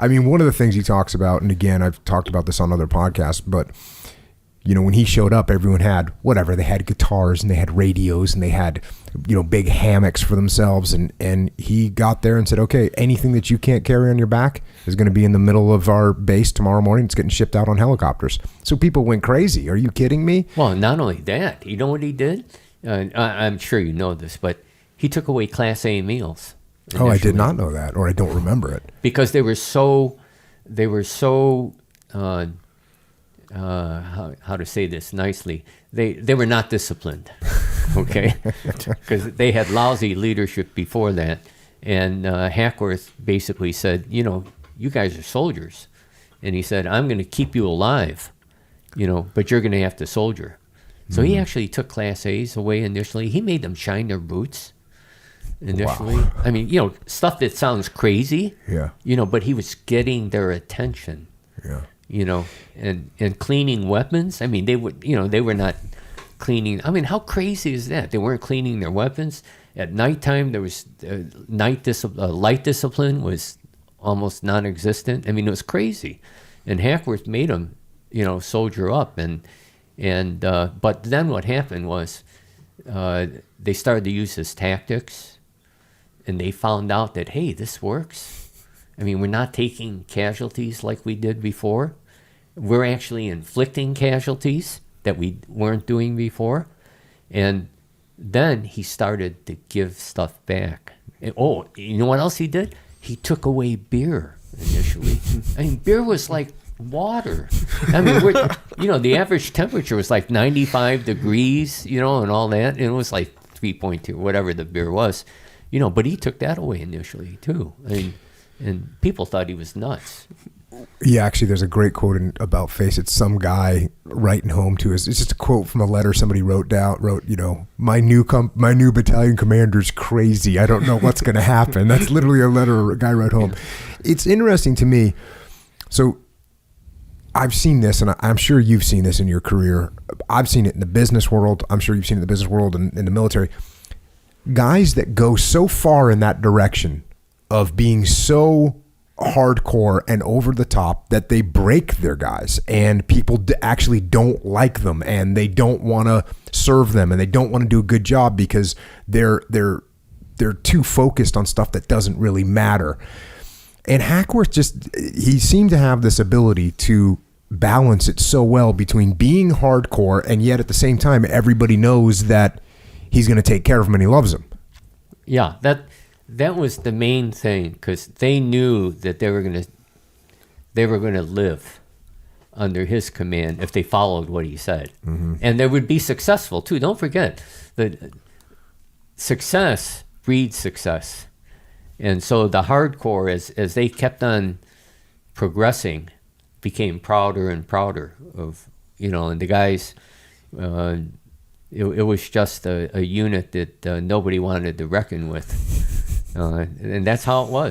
I mean, one of the things he talks about, and again, I've talked about this on other podcasts, but you know, when he showed up, everyone had whatever. They had guitars and they had radios and they had, you know, big hammocks for themselves. And he got there and said, okay, anything that you can't carry on your back is going to be in the middle of our base tomorrow morning. It's getting shipped out on helicopters. So people went crazy. Are you kidding me? Well, not only that, you know what he did? I'm sure you know this, but he took away Class A meals. Initially. Oh, I did not know that, or I don't remember it. Because they were so how to say this nicely, they were not disciplined, okay? Because they had lousy leadership before that. And Hackworth basically said, you know, you guys are soldiers. And he said, I'm going to keep you alive, you know, but you're going to have to soldier. So he actually took Class A's away initially. He made them shine their boots initially. Wow. I mean, you know, stuff that sounds crazy, you know, but he was getting their attention. Yeah. You know, and cleaning weapons. I mean, they were not cleaning. I mean, how crazy is that? They weren't cleaning their weapons. At nighttime, there was light discipline was almost non-existent. I mean, it was crazy. And Hackworth made them, you know, soldier up. But then what happened was they started to use his tactics, and they found out that, hey, this works. I mean, we're not taking casualties like we did before. We're actually inflicting casualties that we weren't doing before. And then he started to give stuff back. And, oh, you know what else he did? He took away beer initially. I mean, beer was like water. I mean, you know, the average temperature was like 95 degrees, you know, and all that. And it was like 3.2, whatever the beer was, you know, but he took that away initially too. I mean, and people thought he was nuts. Yeah, actually, there's a great quote in About Face. It's some guy writing home to us. It's just a quote from a letter somebody wrote, you know, my new battalion commander's crazy. I don't know what's going to happen. That's literally a letter a guy wrote home. It's interesting to me. So I've seen this, and I'm sure you've seen this in your career. I've seen it in the business world. I'm sure you've seen it in the business world and in the military. Guys that go so far in that direction of being so hardcore and over the top that they break their guys, and people actually don't like them, and they don't want to serve them, and they don't want to do a good job because they're too focused on stuff that doesn't really matter. And Hackworth he seemed to have this ability to balance it so well between being hardcore and yet at the same time everybody knows that he's going to take care of him and he loves them. Yeah, that was the main thing, because they knew that they were going to live under his command if they followed what he said. Mm-hmm. And they would be successful too. Don't forget that success breeds success. And so the hardcore, as they kept on progressing, became prouder and prouder of, you know, and the guys, it was just a unit that nobody wanted to reckon with. And that's how it was.